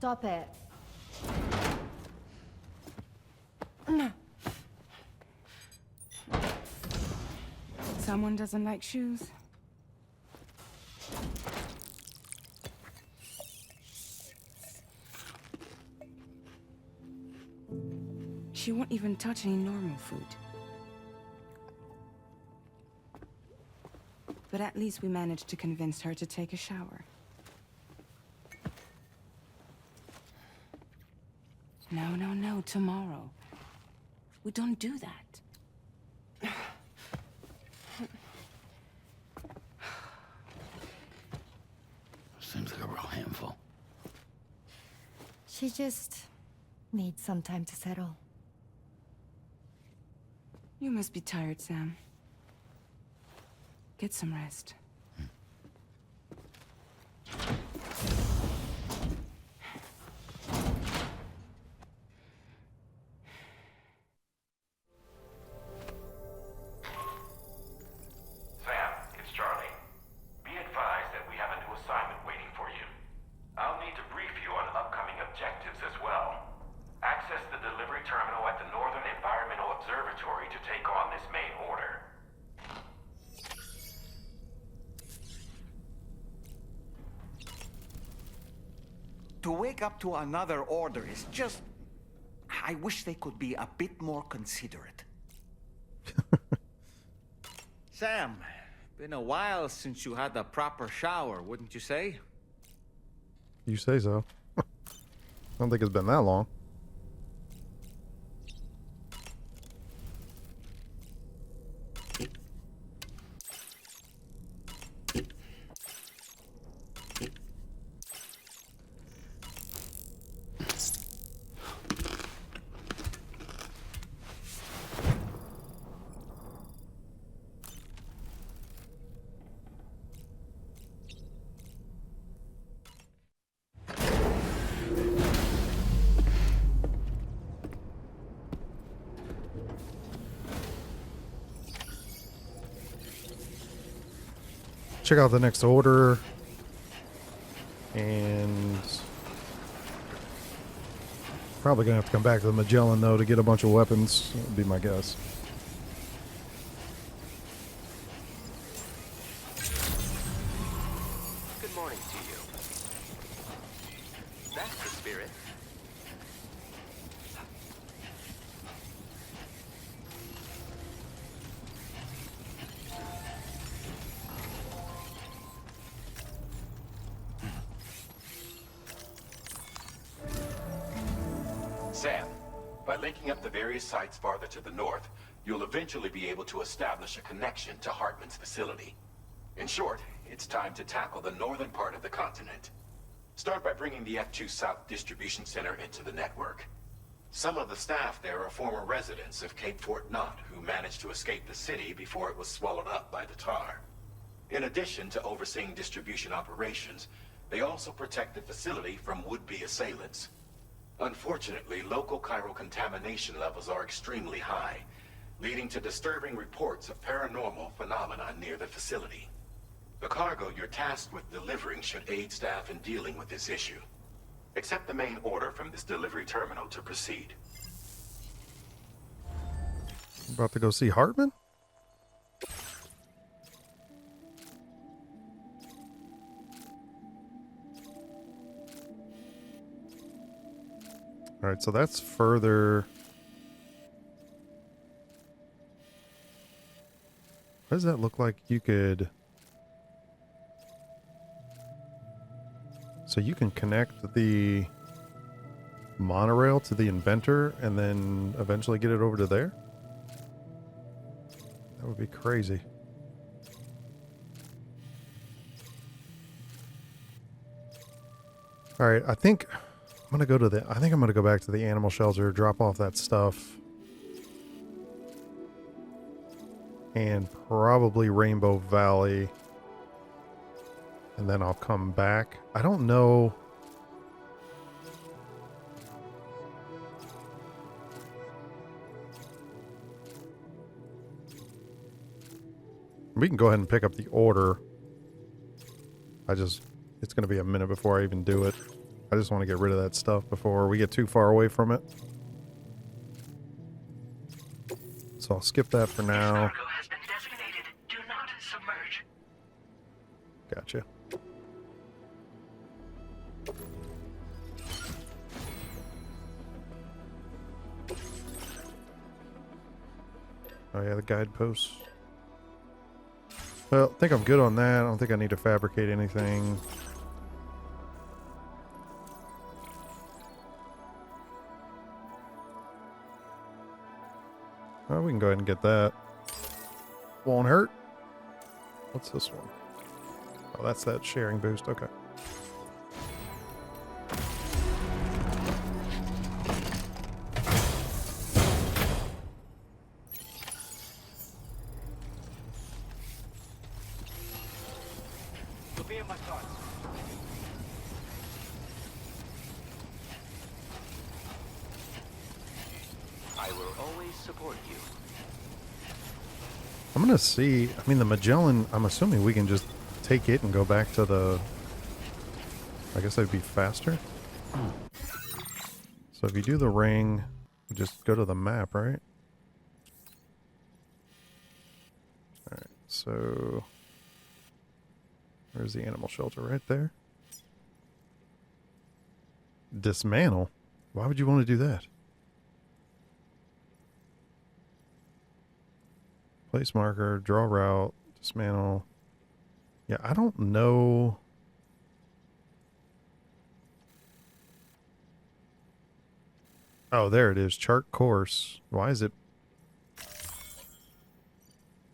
Stop it. Someone doesn't like shoes? She won't even touch any normal food. But at least we managed to convince her to take a shower. No, tomorrow. We don't do that. Seems like a real handful. She just needs some time to settle. You must be tired, Sam. Get some rest. Sam, it's Charlie. Be advised that we have a new assignment waiting for you. I'll need to brief you on upcoming objectives as well. Access the delivery terminal at the Northern Environmental Observatory to take on this main order. To wake up to another order is just... I wish they could be a bit more considerate. Sam, been a while since you had a proper shower, wouldn't you say? You say so. I don't think it's been that long. Check out the next order. And probably gonna have to come back to the Magellan though to get a bunch of weapons. That would be my guess. Good morning to you. That's the spirit. Sam, by linking up the various sites farther to the north, you'll eventually be able to establish a connection to Hartman's facility. In short, it's time to tackle the northern part of the continent. Start by bringing the F2 South Distribution Center into the network. Some of the staff there are former residents of Cape Fort Knott who managed to escape the city before it was swallowed up by the tar. In addition to overseeing distribution operations, they also protect the facility from would-be assailants. Unfortunately, local chiral contamination levels are extremely high, leading to disturbing reports of paranormal phenomena near the facility. The cargo you're tasked with delivering should aid staff in dealing with this issue. Accept the main order from this delivery terminal to proceed. About to go see Hartman? Alright, so that's further. What does that look like? You could... So you can connect the monorail to the inventor and then eventually get it over to there? That would be crazy. Alright, I think I'm gonna go back to the animal shelter, drop off that stuff. And probably Rainbow Valley. And then I'll come back. I don't know. We can go ahead and pick up the order. It's going to be a minute before I even do it. I just want to get rid of that stuff before we get too far away from it. So I'll skip that for now. Cargo has been designated. Do not submerge. Gotcha. Oh yeah, the guideposts. Well, I think I'm good on that. I don't think I need to fabricate anything. Oh, we can go ahead and get that. Won't hurt. What's this one? Oh, that's that sharing boost. Okay. You'll be in my thoughts. I will always support you. I'm gonna see. I mean, the Magellan, I'm assuming we can just take it and go back to the... I guess that'd be faster. So if you do the ring, you just go to the map, right? Alright, so... Where's the animal shelter? Right there. Dismantle? Why would you want to do that? Place marker, draw route, dismantle. Yeah, I don't know. Oh, there it is. Chart course. Why is it?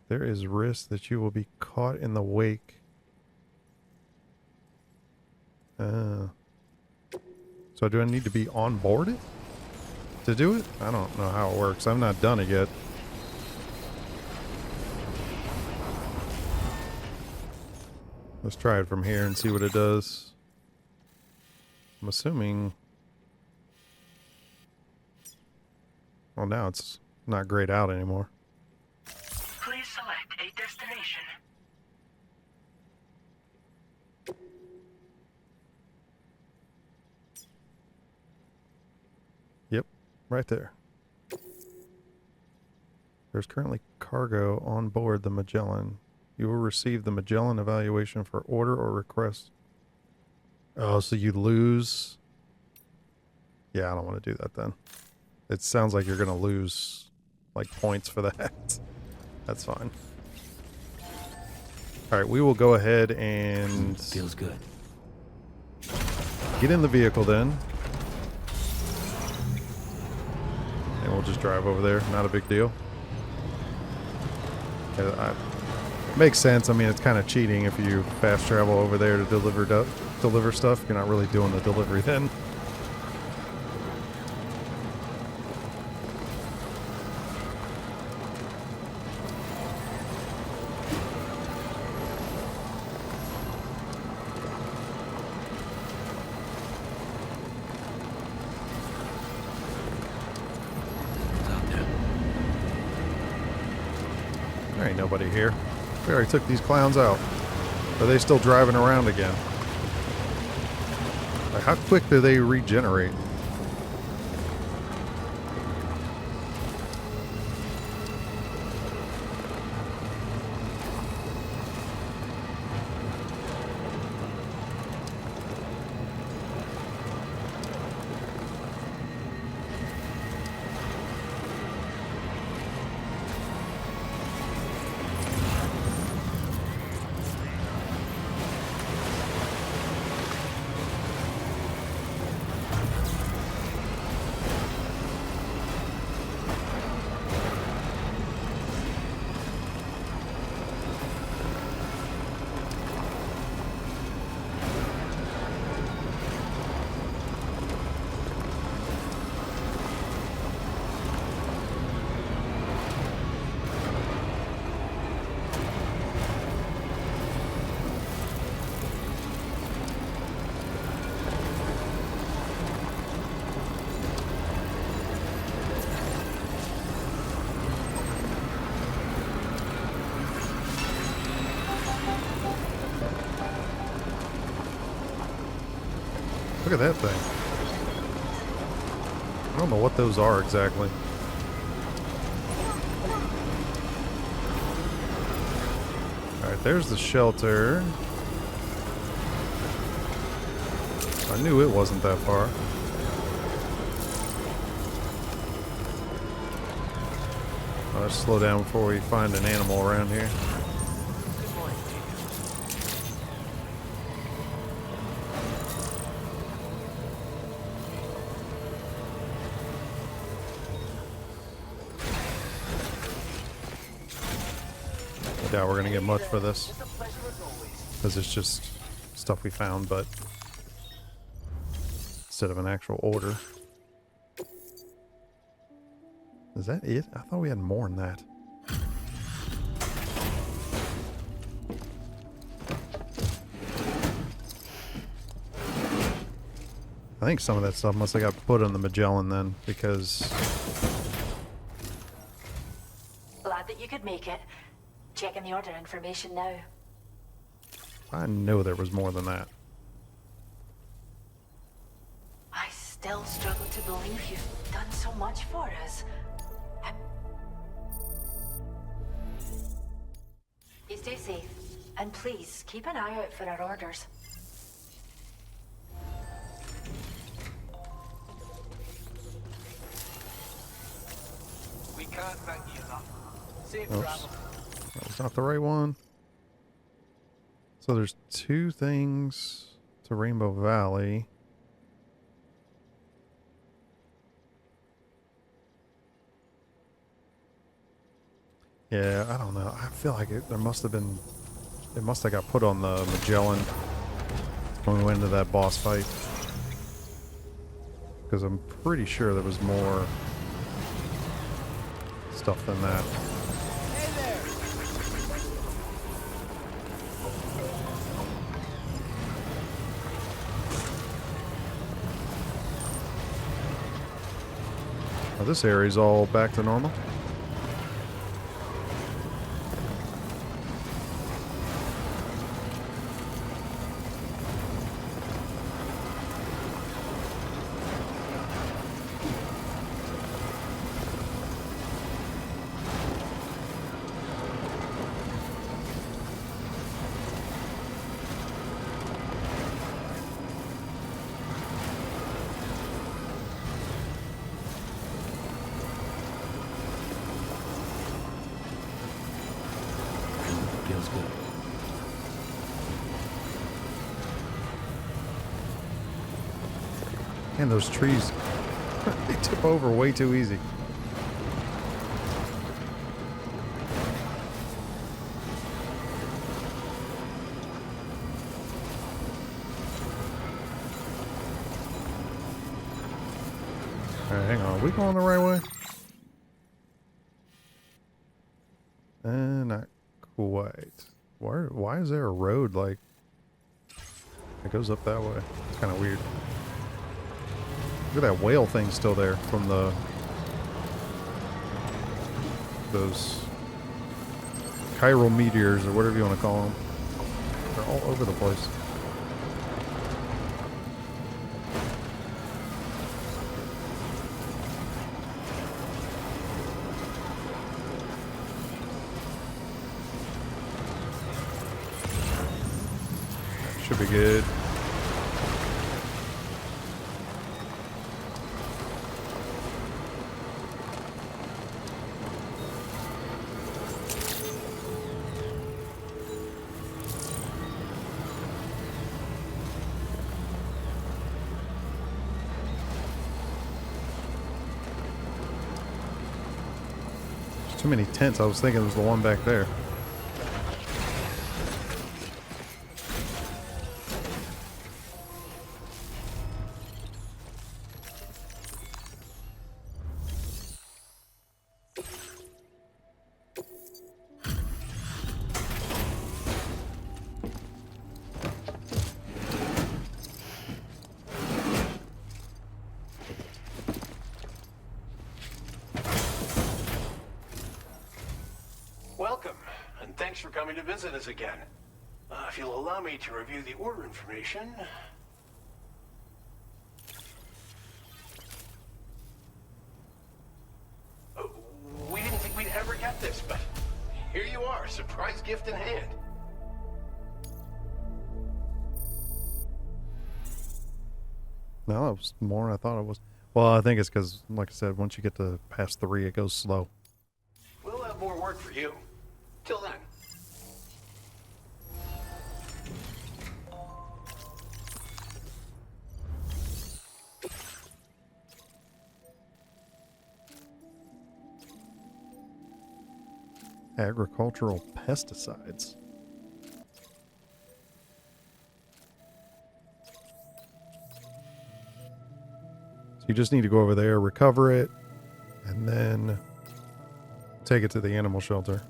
There is risk that you will be caught in the wake. So do I need to be on board it to do it? I don't know how it works. I've not done it yet. Let's try it from here and see what it does. I'm assuming... Well, now it's not grayed out anymore. Please select a destination. Yep, right there. There's currently cargo on board the Magellan. You will receive the Magellan evaluation for order or request. Oh, so you lose? Yeah, I don't want to do that then. It sounds like you're going to lose, like, points for that. That's fine. Alright, we will go ahead and... Feels good. Get in the vehicle then. And we'll just drive over there. Not a big deal. Makes sense. I mean, it's kind of cheating if you fast travel over there to deliver stuff. You're not really doing the delivery then. There ain't nobody here. We already took these clowns out. Are they still driving around again? Like, how quick do they regenerate? Look at that thing. I don't know what those are exactly. Alright, there's the shelter. I knew it wasn't that far. Let's slow down before we find an animal around here. Yeah, we're gonna get much for this because it's just stuff we found, but instead of an actual order. Is that it? I thought we had more than that. I think some of that stuff must have got put on the Magellan then, because... Glad that you could make it. Checking the order information now. I know there was more than that. I still struggle to believe you've done so much for us. You stay safe, and please keep an eye out for our orders. We can't thank you enough. Safe Oops. travel. That was not the right one. So there's two things to Rainbow Valley. Yeah, I don't know. I feel like there must have been... It must have got put on the Magellan when we went into that boss fight. Because I'm pretty sure there was more stuff than that. Now this area's all back to normal. Feels good. And those trees, they tip over way too easy. Alright, hang on. Are we going the right way? Not quite. Why is there a road like it goes up that way? It's kind of weird. Look at that whale thing still there from those chiral meteors or whatever you want to call them. They're all over the place. Should be good. There's too many tents. I was thinking it was the one back there. Welcome, and thanks for coming to visit us again. If you'll allow me to review the order information... gift in hand. No, it was more than I thought it was. Well, I think it's because, like I said, once you get to past 3, it goes slow. We'll have more work for you. Till then. Agricultural pesticides. So you just need to go over there, recover it, and then take it to the animal shelter.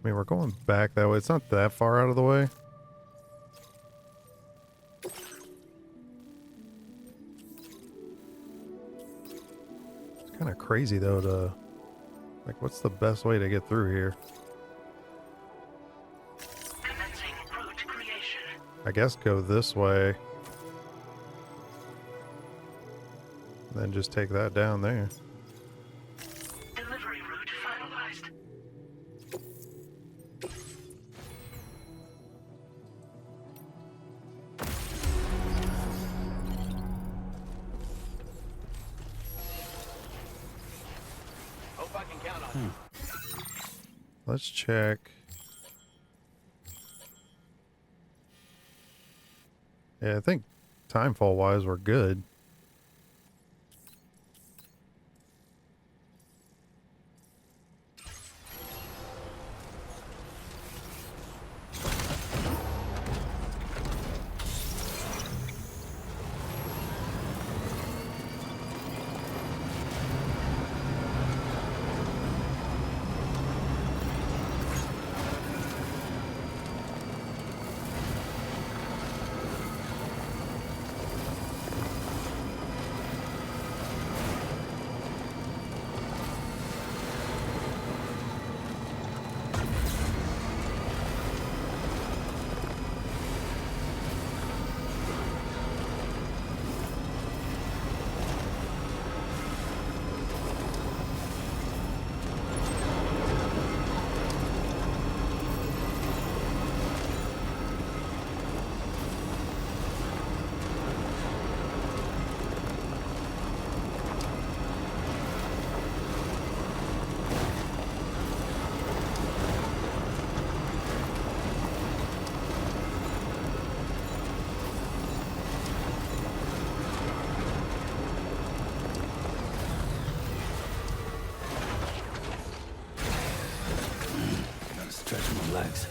I mean, we're going back that way. It's not that far out of the way. Kind of crazy though to, like, what's the best way to get through here? I guess go this way. Then just take that down there. Delivery route finalized. Hope I can count on you. Let's check. Yeah, I think timefall wise we're good. legs.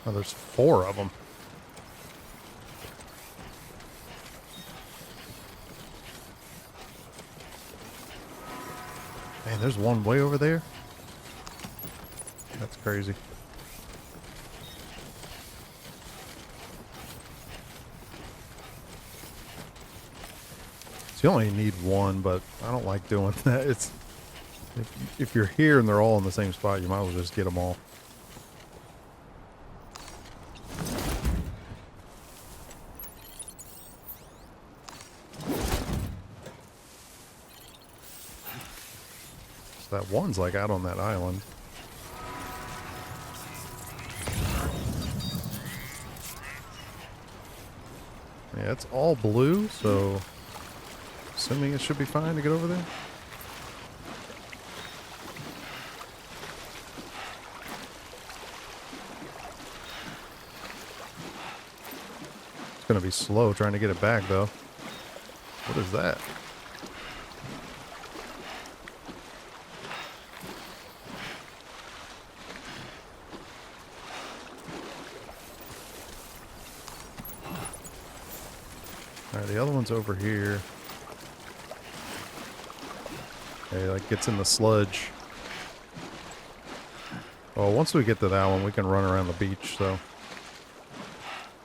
Oh, there's 4 of them. Man, there's one way over there. That's crazy. So you only need one, but I don't like doing that. It's if you're here and they're all in the same spot, you might as well just get them all. So that one's like out on that island. Yeah, it's all blue, so assuming it should be fine to get over there. It's gonna be slow trying to get it back though. What is that? Alright, the other one's over here. Okay, like gets in the sludge. Well, once we get to that one, we can run around the beach, so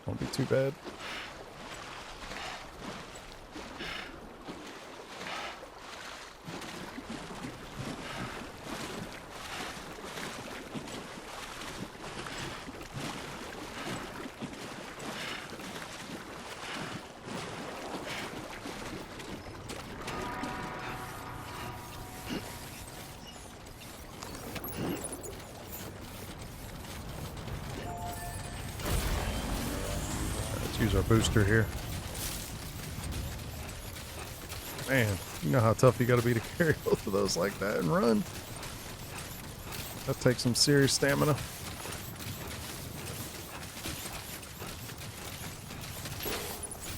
won't be too bad. use our booster here. Man, you know how tough you gotta be to carry both of those like that and run. That takes some serious stamina.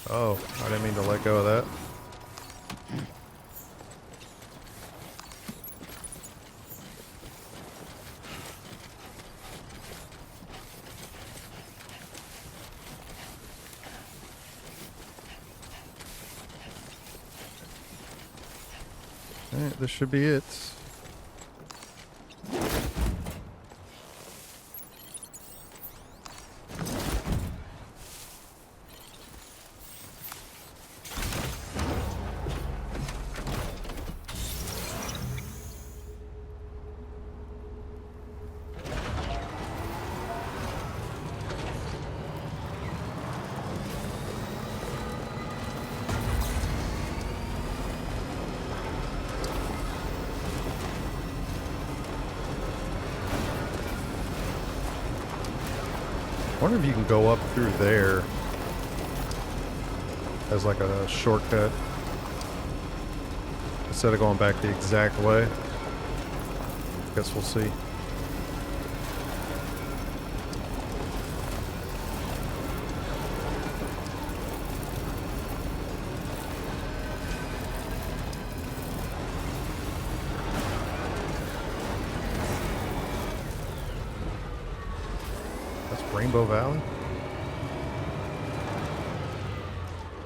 Oh, I didn't mean to let go of that. Alright, this should be it. I wonder if you can go up through there as like a shortcut instead of going back the exact way. Guess we'll see. Rainbow Valley?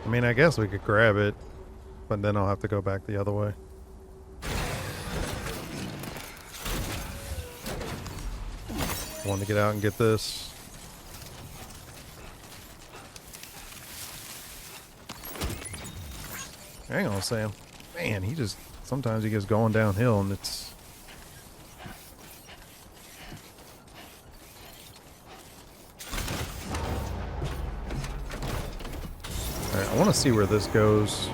I mean, I guess we could grab it, but then I'll have to go back the other way. Want to get out and get this. Hang on, Sam. Man, he just, sometimes he gets going downhill and it's... Alright, I want to see where this goes.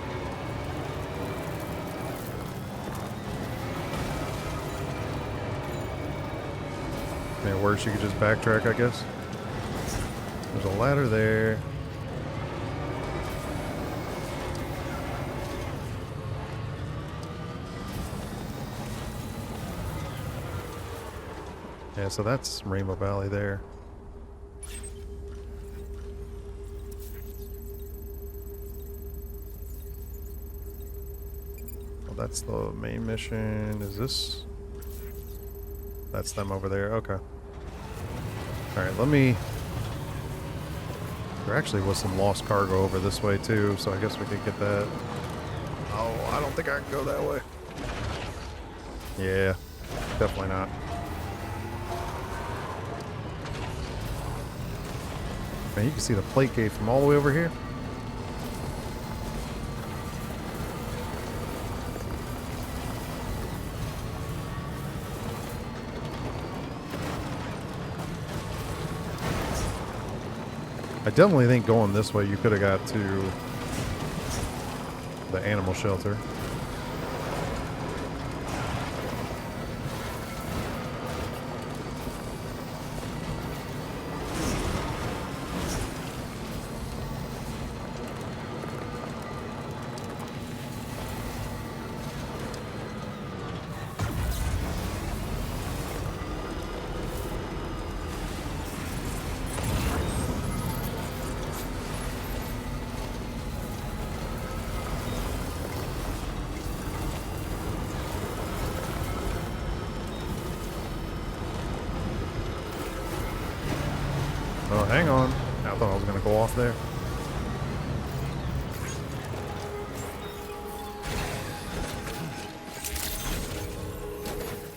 Yeah, worse, you could just backtrack, I guess. There's a ladder there. Yeah, so that's Rainbow Valley there. Well, that's the main mission. Is this? That's them over there. Okay. Alright, let me... There actually was some lost cargo over this way too, so I guess we could get that. Oh, I don't think I can go that way. Yeah, definitely not. Man, you can see the plate gate from all the way over here. I definitely think going this way you could have got to the animal shelter. Oh, hang on. I thought I was going to go off there.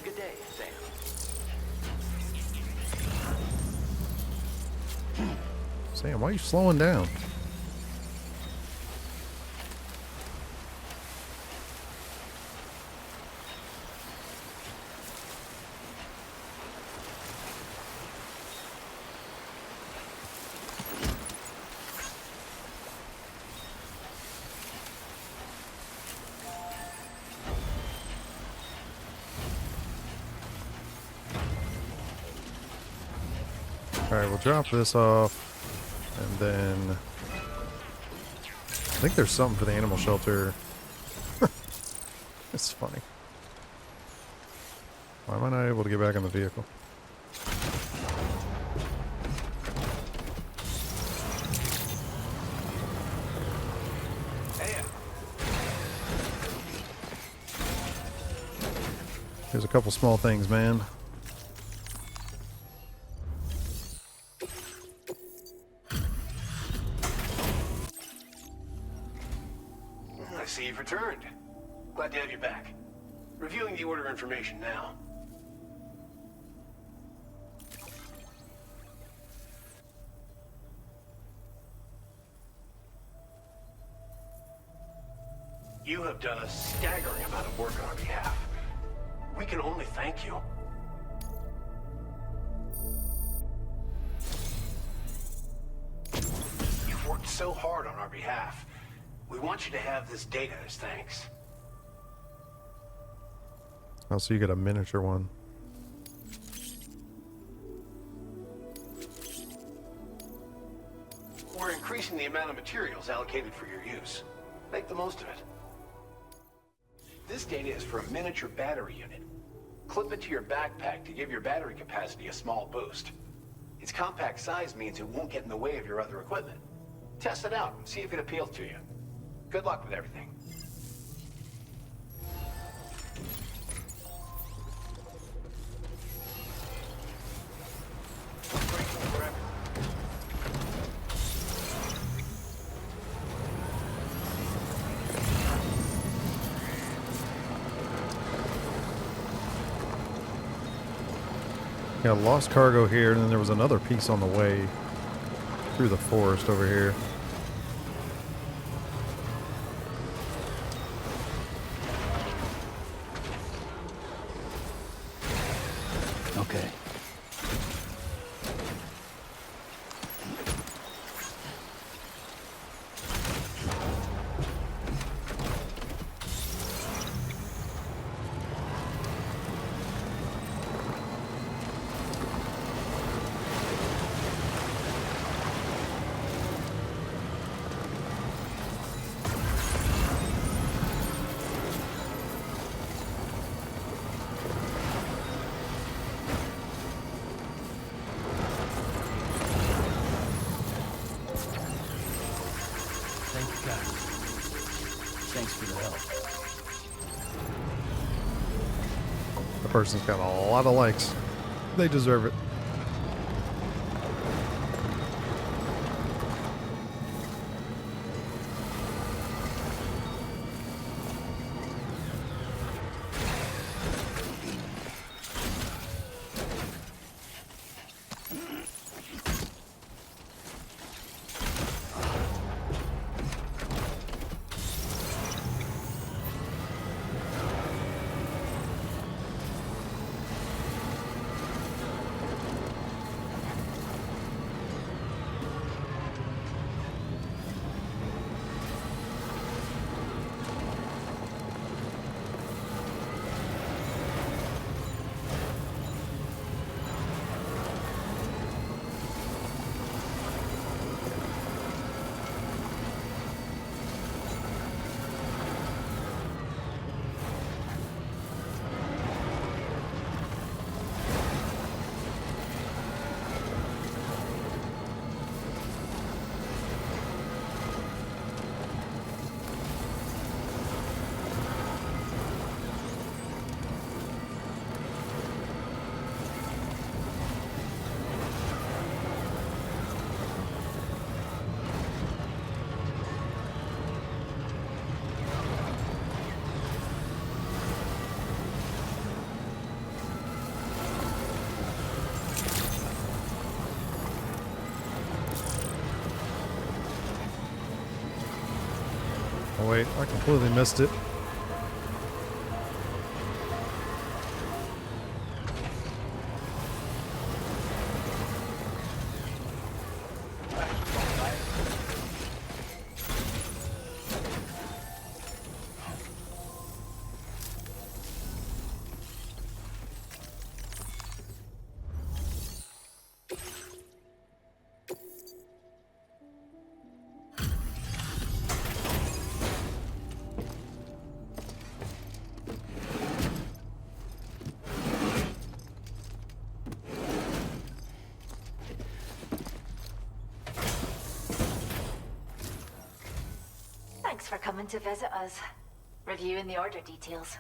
Good day, Sam. Sam, why are you slowing down? Alright, we'll drop this off, and then think there's something for the animal shelter. It's funny. Why am I not able to get back in the vehicle? There's a couple small things, man. I see you've returned. Glad to have you back. Reviewing the order information now. You have done a staggering amount of work on our behalf. We can only thank you. You've worked so hard on our behalf. We want you to have this data as thanks. Oh, so you get a miniature one. We're increasing the amount of materials allocated for your use. Make the most of it. This data is for a miniature battery unit. Clip it to your backpack to give your battery capacity a small boost. Its compact size means it won't get in the way of your other equipment. Test it out and see if it appeals to you. Good luck with everything. Yeah, lost cargo here, and then there was another piece on the way through the forest over here. Okay. Thank you, guys. Thanks for the help. The person's got a lot of likes. They deserve it. Oh wait, I completely missed it. Thanks for coming to visit us. Reviewing the order details.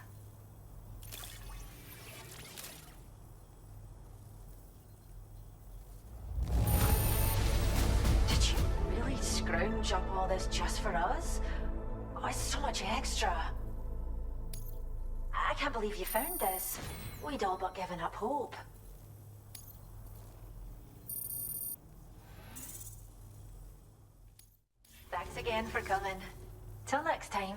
Did you really scrounge up all this just for us? Oh, it's so much extra. I can't believe you found this. We'd all but given up hope. Thanks again for coming. Till next time.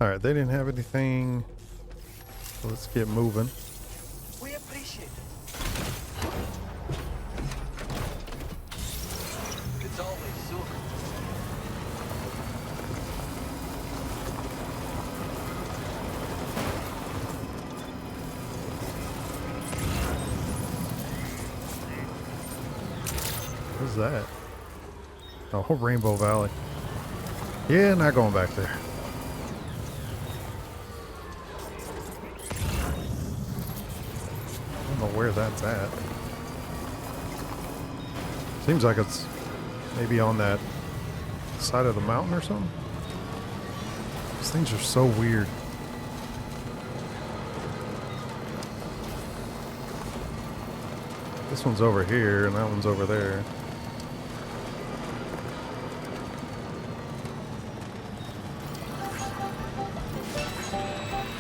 Alright, they didn't have anything. So let's get moving. We appreciate it. It's always silver. What is that? Oh, Rainbow Valley. Yeah, not going back there. I don't know where that's at. Seems like it's maybe on that side of the mountain or something. These things are so weird. This one's over here and that one's over there.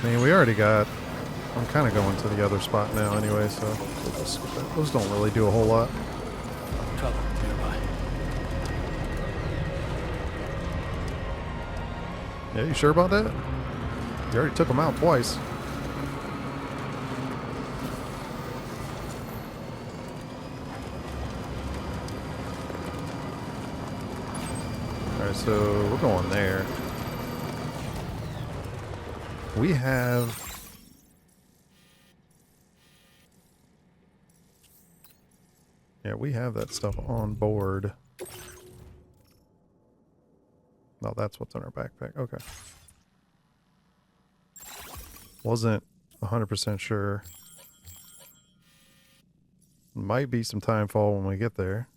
I mean, we already got... I'm kind of going to the other spot now anyway, so we'll just skip that. Those don't really do a whole lot. Trouble nearby. Yeah, you sure about that? You already took them out twice. Alright, so we're going there. We have... Yeah, we have that stuff on board. No, that's what's in our backpack. Okay. Wasn't 100% sure. Might be some time fall when we get there.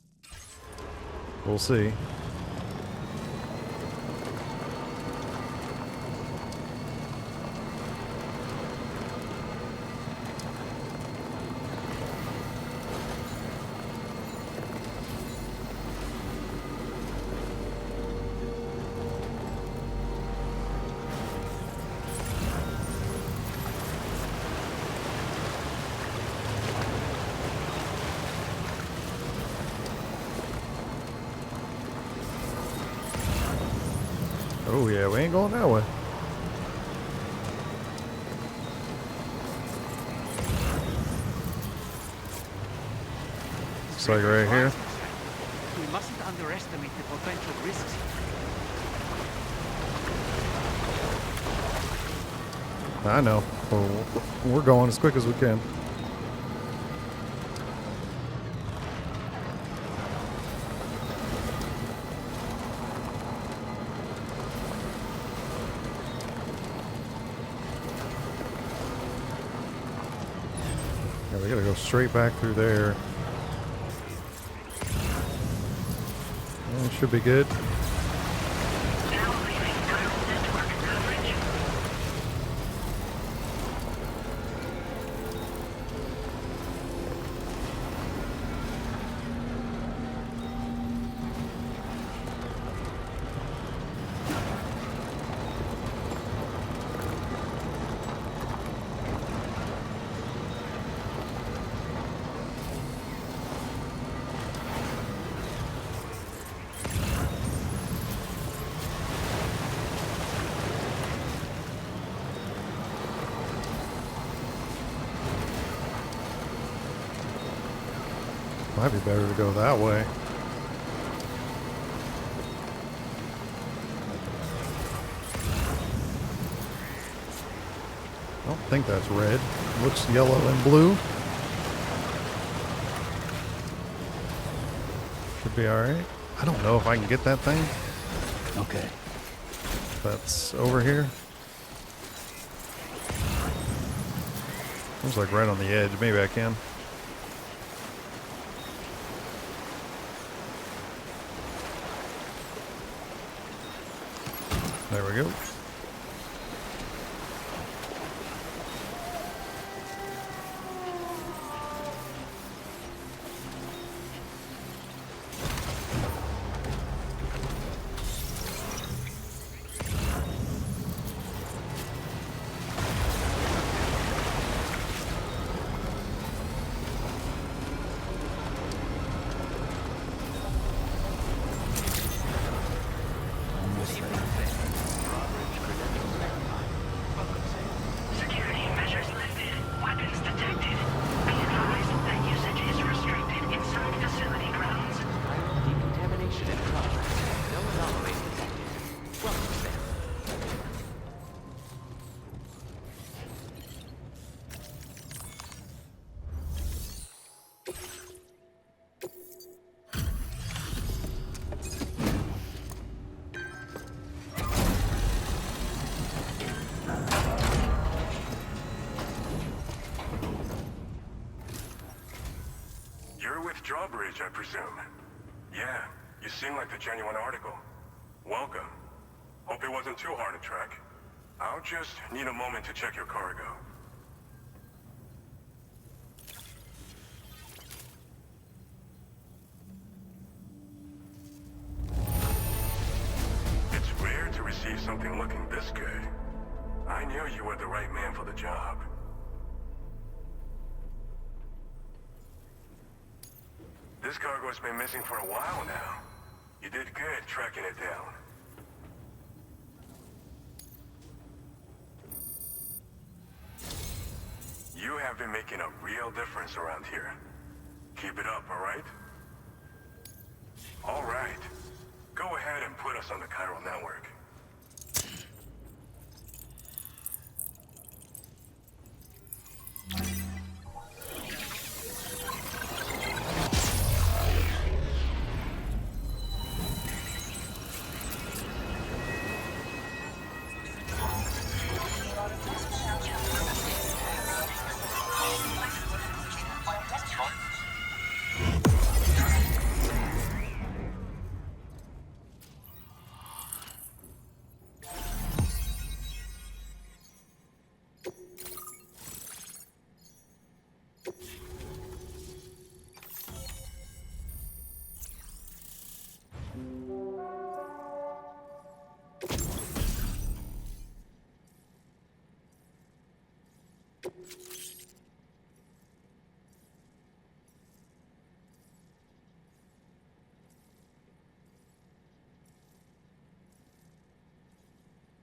We'll see. Oh yeah, we ain't going that way. Looks like right here. We mustn't underestimate the potential risks. I know. Well, we're going as quick as we can. Yeah, we gotta go straight back through there. Yeah, it should be good. Might be better to go that way. I don't think that's red. Looks yellow and blue. Should be alright. I don't know if I can get that thing. Okay. That's over here. Seems like right on the edge. Maybe I can. There we go. Security measures lifted. Weapons detected. Be advised that usage is restricted inside facility grounds. Decontamination in progress. No anomalies detected. Welcome, Sam. You're with Drawbridge, I presume. Yeah, you seem like the genuine article. Welcome. Hope it wasn't too hard to track. I'll just need a moment to check your cargo. It's rare to receive something looking this good. I knew you were the right man for the job. This cargo's been missing for a while now. You did good tracking it down. You have been making a real difference around here. Keep it up, all right? All right. Go ahead and put us on the chiral network.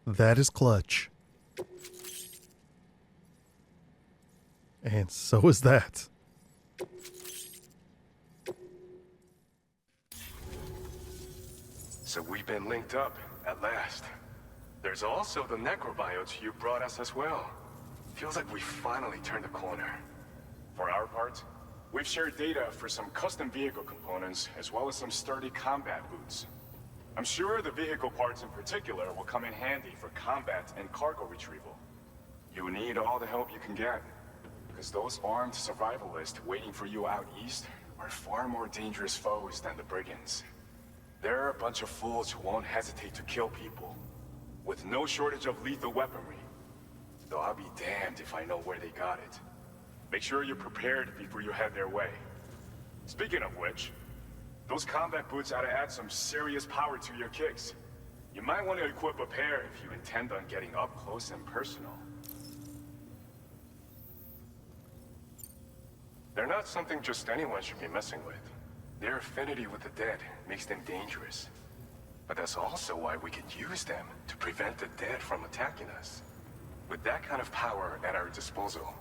That is clutch. And so is that. So we've been linked up, at last. There's also the necrobiotes you brought us as well. Feels like we finally turned a corner. For our part, we've shared data for some custom vehicle components, as well as some sturdy combat boots. I'm sure the vehicle parts in particular will come in handy for combat and cargo retrieval. You need all the help you can get, because those armed survivalists waiting for you out east are far more dangerous foes than the brigands. They're a bunch of fools who won't hesitate to kill people, with no shortage of lethal weaponry. Though I'll be damned if I know where they got it. Make sure you're prepared before you head their way. Speaking of which, those combat boots ought to add some serious power to your kicks. You might want to equip a pair if you intend on getting up close and personal. They're not something just anyone should be messing with. Their affinity with the dead makes them dangerous. But that's also why we can use them to prevent the dead from attacking us. With that kind of power at our disposal,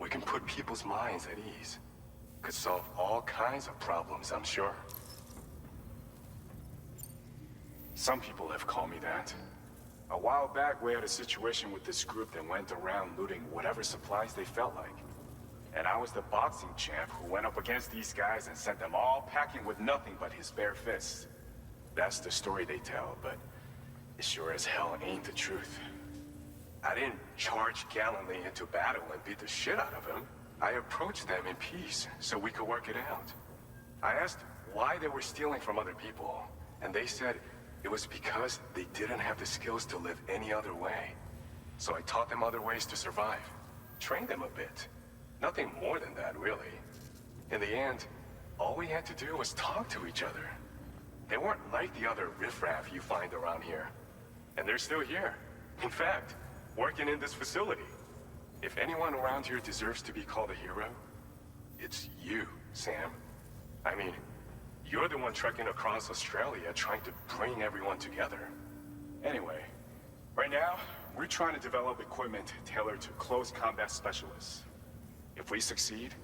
we can put people's minds at ease. Could solve all kinds of problems, I'm sure. Some people have called me that. A while back, we had a situation with this group that went around looting whatever supplies they felt like. And I was the boxing champ who went up against these guys and sent them all packing with nothing but his bare fists. That's the story they tell, but it sure as hell ain't the truth. I didn't charge gallantly into battle and beat the shit out of him. I approached them in peace so we could work it out. I asked why they were stealing from other people, and they said it was because they didn't have the skills to live any other way. So I taught them other ways to survive, trained them a bit. Nothing more than that, really. In the end, all we had to do was talk to each other. They weren't like the other riffraff you find around here. And they're still here. In fact, working in this facility. If anyone around here deserves to be called a hero, it's you, Sam. I mean, you're the one trekking across Australia trying to bring everyone together. Anyway, right now, we're trying to develop equipment tailored to close combat specialists. If we succeed,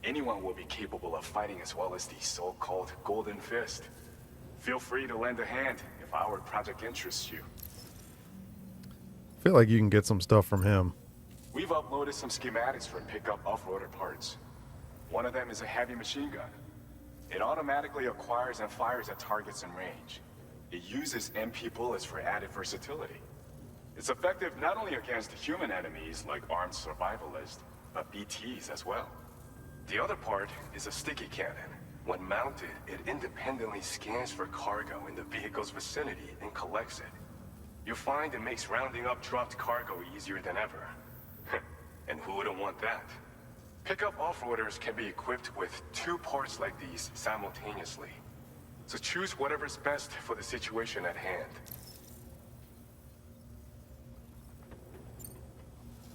anyone will be capable of fighting as well as the so-called Golden Fist. Feel free to lend a hand if our project interests you. I feel like you can get some stuff from him. We've uploaded some schematics for pickup off-roader parts. One of them is a heavy machine gun. It automatically acquires and fires at targets in range. It uses MP bullets for added versatility. It's effective not only against human enemies like armed survivalists, but BTs as well. The other part is a sticky cannon. When mounted, it independently scans for cargo in the vehicle's vicinity and collects it. You find it makes rounding up dropped cargo easier than ever. And who wouldn't want that? Pickup off-roaders can be equipped with 2 parts like these simultaneously. So choose whatever's best for the situation at hand.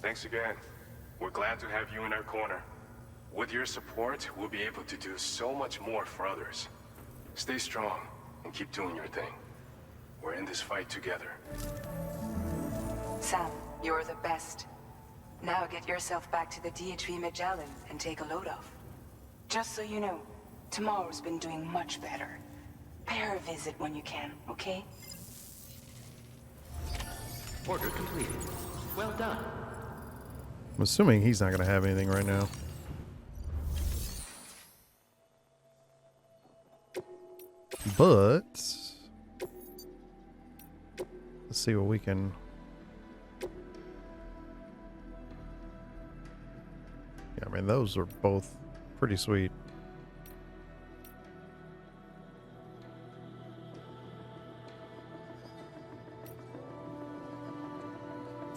Thanks again. We're glad to have you in our corner. With your support, we'll be able to do so much more for others. Stay strong and keep doing your thing. We're in this fight together. Sam, you're the best. Now get yourself back to the DHV Magellan and take a load off. Just so you know, tomorrow's been doing much better. Pay her a visit when you can, okay? Order completed. Well done. I'm assuming he's not going to have anything right now. But let's see what we can. Yeah, I mean, those are both pretty sweet.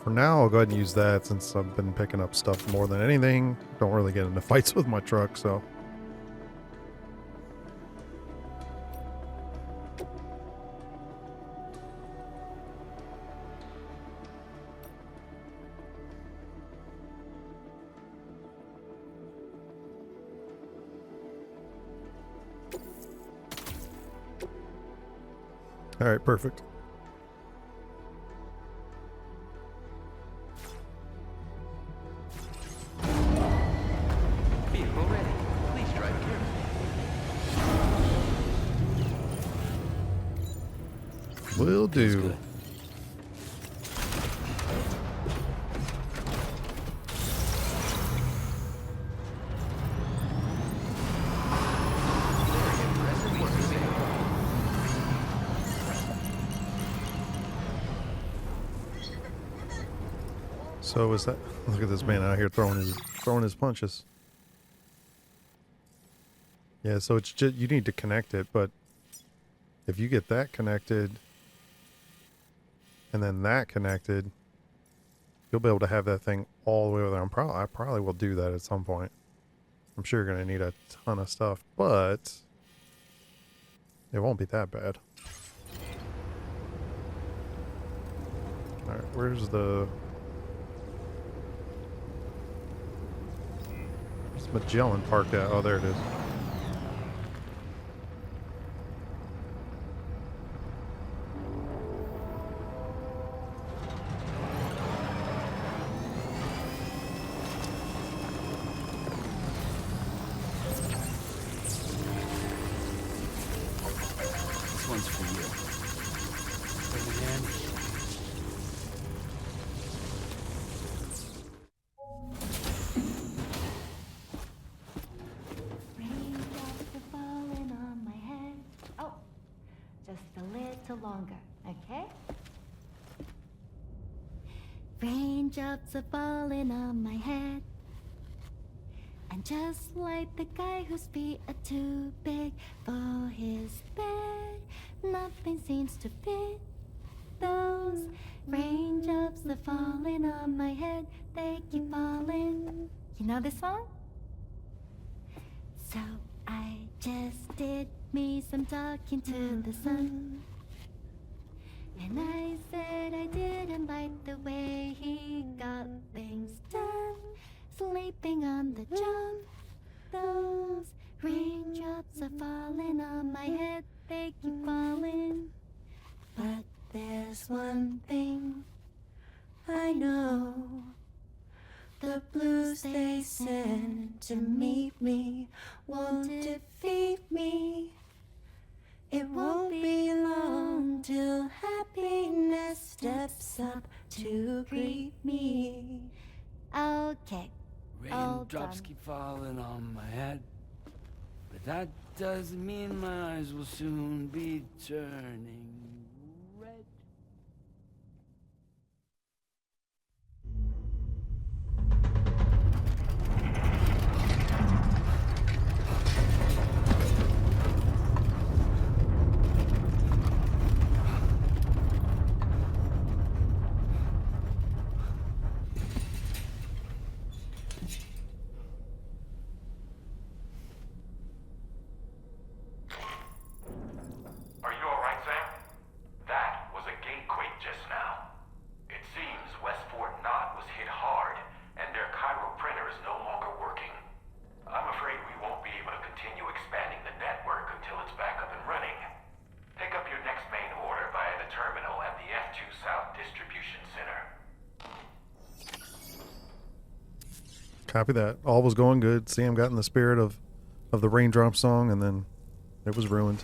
For now, I'll go ahead and use that since I've been picking up stuff more than anything. Don't really get into fights with my truck, so. All right, perfect. Vehicle ready. Please drive carefully. Will do. So is that? Look at this man out here throwing his punches. Yeah, so it's just you need to connect it, but if you get that connected and then that connected, you'll be able to have that thing all the way over there. I probably will do that at some point. I'm sure you're gonna need a ton of stuff, but it won't be that bad. All right, where's the? Magellan parked out. Oh, there it is. This one's for you. Bring it in. Raindrops are falling on my head. And just like the guy whose feet are too big for his bed, nothing seems to fit. Those raindrops are falling on my head, they keep falling. You know this song? So I just did me some talking to the sun. And I said I didn't like the way he got things done. Sleeping on the job. Those raindrops are falling on my head, they keep falling. But there's one thing I know. The blues they send to meet me won't defeat me. It won't be long till happiness steps up to greet me. Okay. Raindrops keep falling on my head, but that doesn't mean my eyes will soon be turning red. Copy that. All was going good. Sam got in the spirit of the raindrop song, and then it was ruined.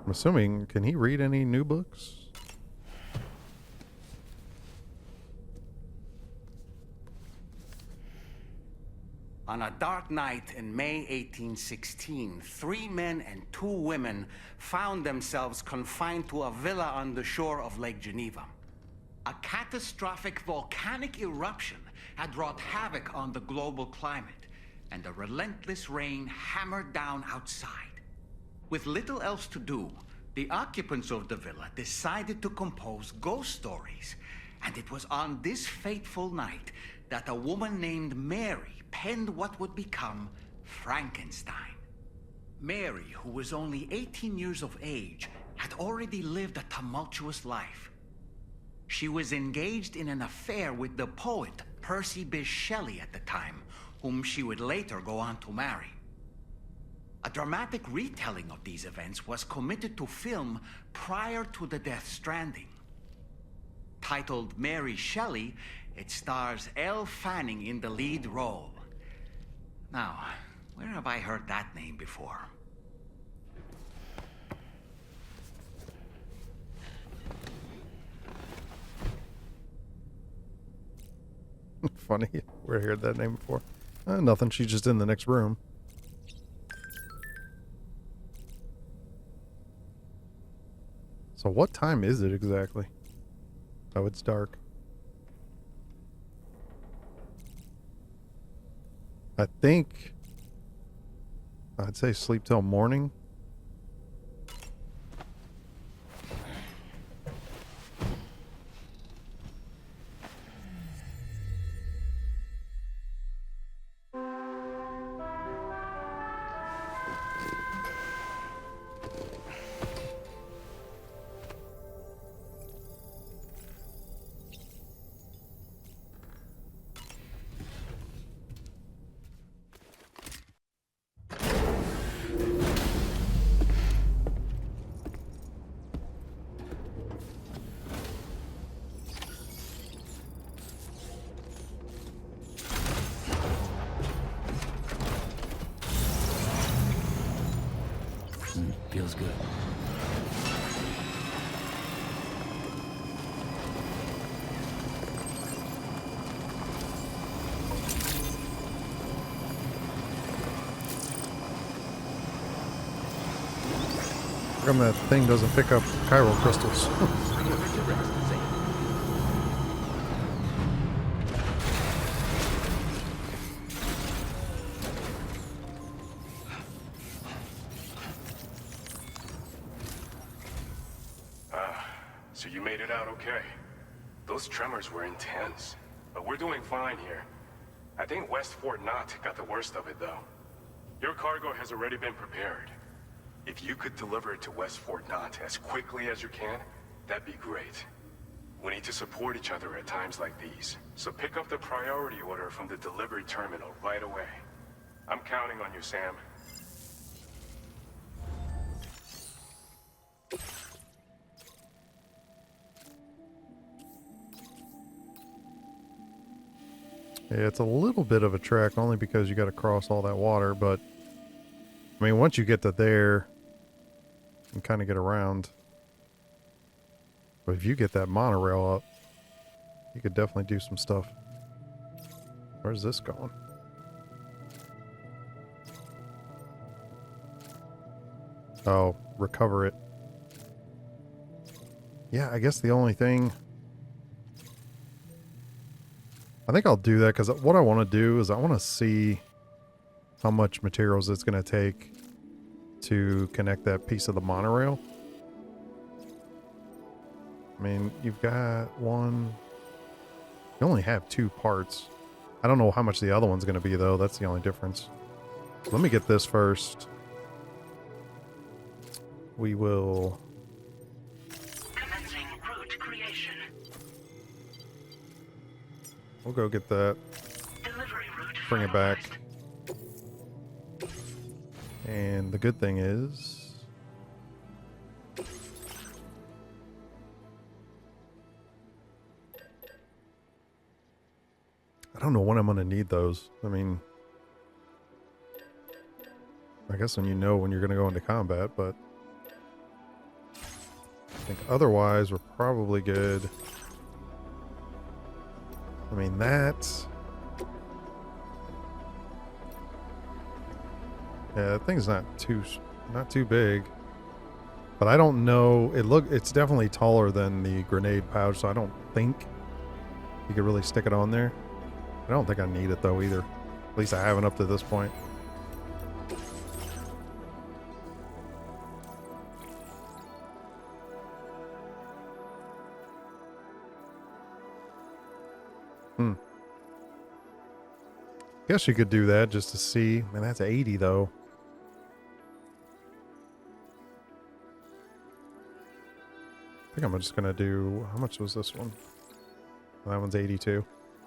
I'm assuming, can he read any new books? On a dark night in May 1816, 3 men and 2 women found themselves confined to a villa on the shore of Lake Geneva. A catastrophic volcanic eruption had wrought havoc on the global climate, and the relentless rain hammered down outside. With little else to do, the occupants of the villa decided to compose ghost stories. And it was on this fateful night that a woman named Mary penned what would become Frankenstein. Mary, who was only 18 years of age, had already lived a tumultuous life. She was engaged in an affair with the poet Percy Bysshe Shelley at the time, whom she would later go on to marry. A dramatic retelling of these events was committed to film prior to the Death Stranding. Titled Mary Shelley, it stars Elle Fanning in the lead role. Now, where have I heard that name before? Funny. Where I heard that name before. Nothing. She's just in the next room. So what time is it exactly? Oh, it's dark. I think I'd say sleep till morning. Feels good. How come that thing doesn't pick up chiral crystals? So you made it out okay. Those tremors were intense, but we're doing fine here. I think West Fort Knott got the worst of it, though. Your cargo has already been prepared. If you could deliver it to West Fort Knott as quickly as you can, that'd be great. We need to support each other at times like these, so pick up the priority order from the delivery terminal right away. I'm counting on you, Sam. Yeah, it's a little bit of a trek only because you got to cross all that water, but I mean, once you get to there, you can kind of get around. But if you get that monorail up, you could definitely do some stuff. Where's this going? Oh, recover it. Yeah, I guess the only thing... I think I'll do that because what I want to do is I want to see how much materials it's going to take to connect that piece of the monorail. I mean, you've got one... You only have 2 parts. I don't know how much the other one's going to be, though. That's the only difference. Let me get this first. We will... Commencing route creation. We'll go get that. Delivery route Bring it back. And the good thing is... I don't know when I'm going to need those. I mean... I guess when you know when you're going to go into combat, but... I think otherwise we're probably good. I mean, that... Yeah, that thing's not too big. But I don't know. It's definitely taller than the grenade pouch, so I don't think you could really stick it on there. I don't think I need it though either. At least I haven't up to this point. Guess you could do that just to see. Man, that's 80 though. I think I'm just gonna do, how much was this one? That one's 82.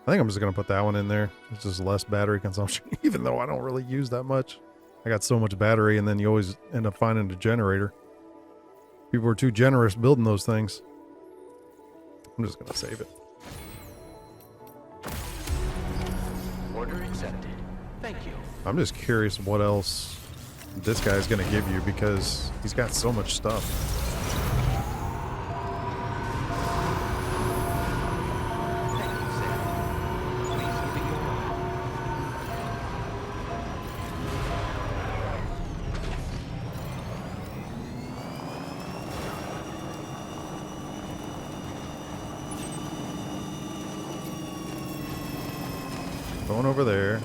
I think I'm just gonna put that one in there. It's just less battery consumption, even though I don't really use that much. I got so much battery, and then you always end up finding a generator. People are too generous building those things. I'm just gonna save it. Order accepted. Thank you. I'm just curious what else this guy's gonna give you because he's got so much stuff. Thank you, Sam. Please give me your order. Going over there.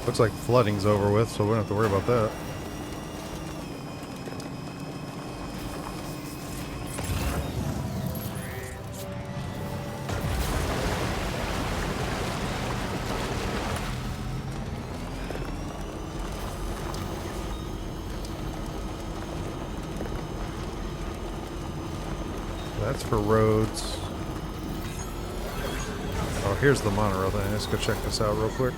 Looks like flooding's over with, so we don't have to worry about that. That's for roads. Oh, here's the monorail thing. Let's go check this out real quick.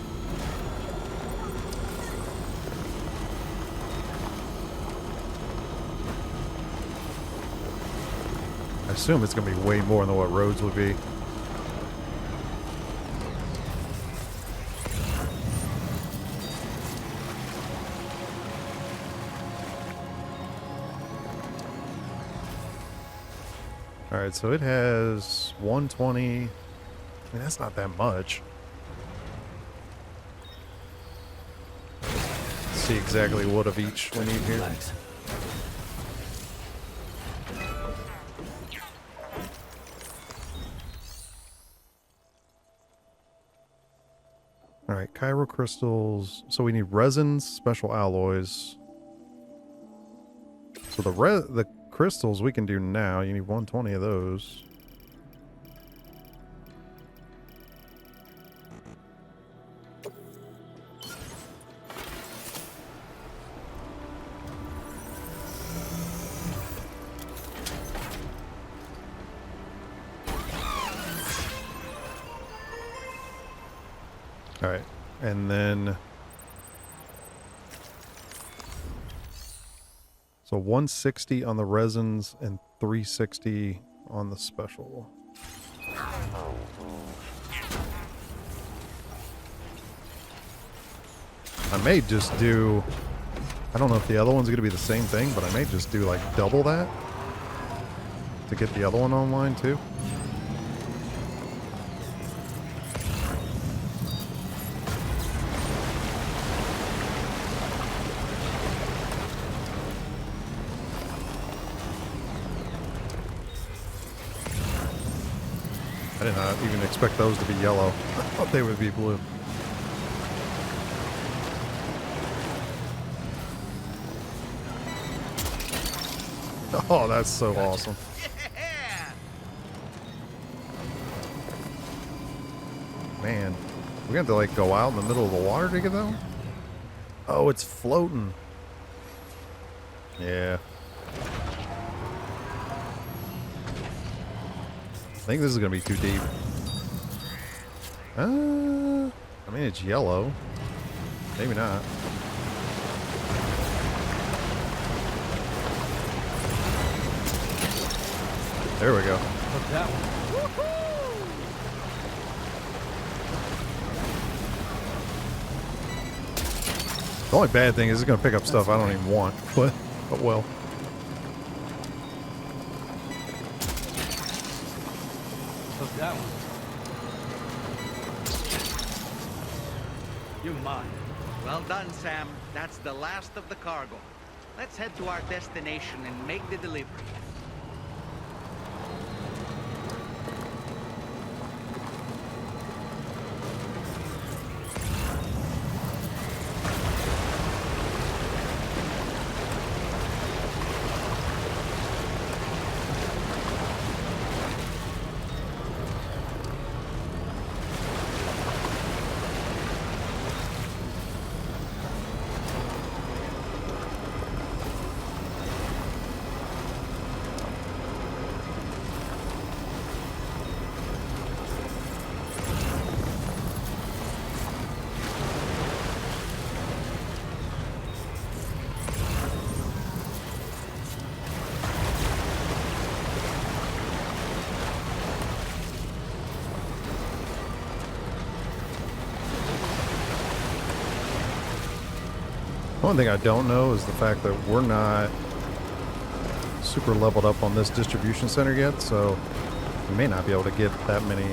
I assume it's going to be way more than what roads would be. Alright, so it has 120. I mean, that's not that much. Let's see exactly what of each we need here. Relax. All right, chiral crystals. So we need resins, special alloys. So the crystals we can do now. You need 120 of those. All right, and then so 160 on the resins and 360 on the special. I may just do, I don't know if the other one's going to be the same thing, but I may just do like double that to get the other one online too. I did not even expect those to be yellow. I thought they would be blue. Oh, that's so awesome. Man, we have to like go out in the middle of the water to get that one? Oh, it's floating. Yeah. I think this is going to be too deep. I mean, it's yellow. Maybe not. There we go. Look that one. The only bad thing is it's going to pick up stuff I don't even want. But well. Look that one. You're mine. Well done, Sam. That's the last of the cargo. Let's head to our destination and make the delivery. One thing I don't know is the fact that we're not super leveled up on this distribution center yet, so we may not be able to get that many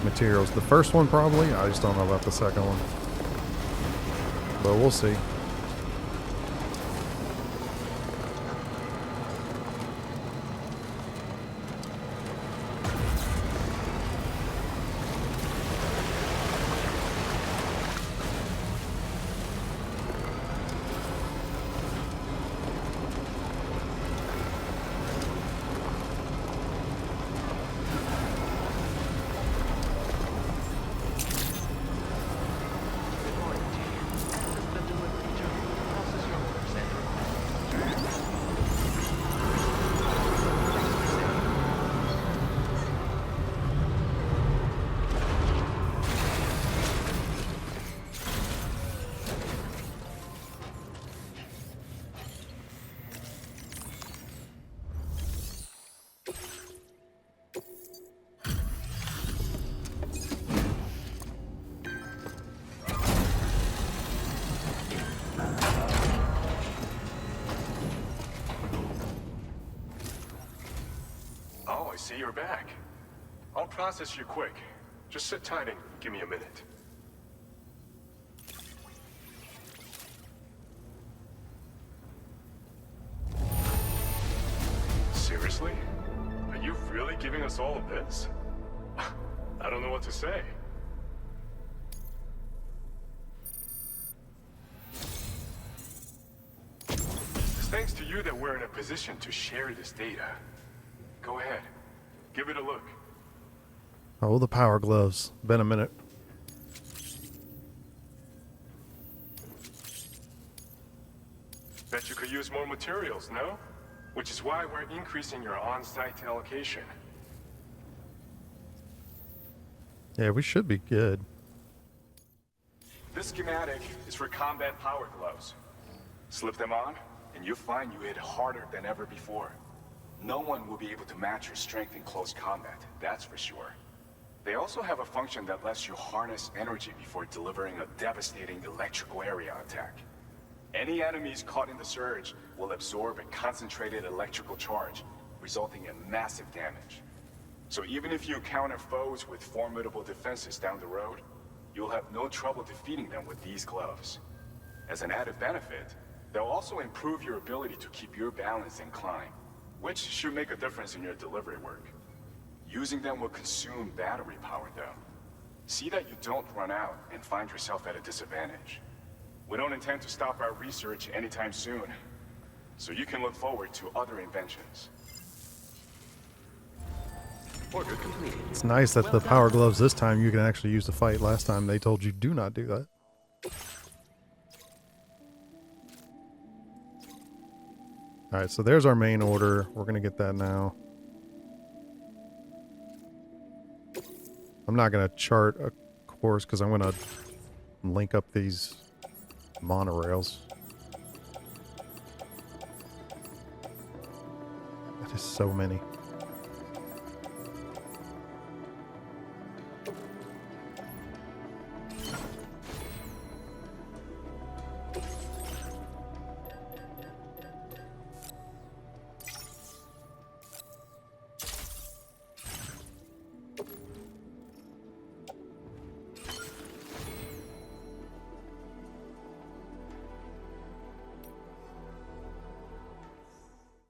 materials. The first one probably, I just don't know about the second one. But we'll see. I see you're back. I'll process you quick. Just sit tight and give me a minute. Seriously? Are you really giving us all of this? I don't know what to say. to you that we're in a position to share this data. Go ahead. Give it a look. Oh, the power gloves. Been a minute. Bet you could use more materials, no? Which is why we're increasing your on-site allocation. Yeah, we should be good. This schematic is for combat power gloves. Slip them on, and you'll find you hit harder than ever before. No one will be able to match your strength in close combat, that's for sure. They also have a function that lets you harness energy before delivering a devastating electrical area attack. Any enemies caught in the surge will absorb a concentrated electrical charge, resulting in massive damage. So even if you encounter foes with formidable defenses down the road, you'll have no trouble defeating them with these gloves. As an added benefit, they'll also improve your ability to keep your balance and climb, which should make a difference in your delivery work. Using them will consume battery power though. See that you don't run out and find yourself at a disadvantage. We don't intend to stop our research anytime soon, so you can look forward to other inventions. Order completed. It's nice that the power gloves this time you can actually use to fight. Last time they told you do not do that. Alright, so there's our main order. We're going to get that now. I'm not going to chart a course because I'm going to link up these monorails. That is so many.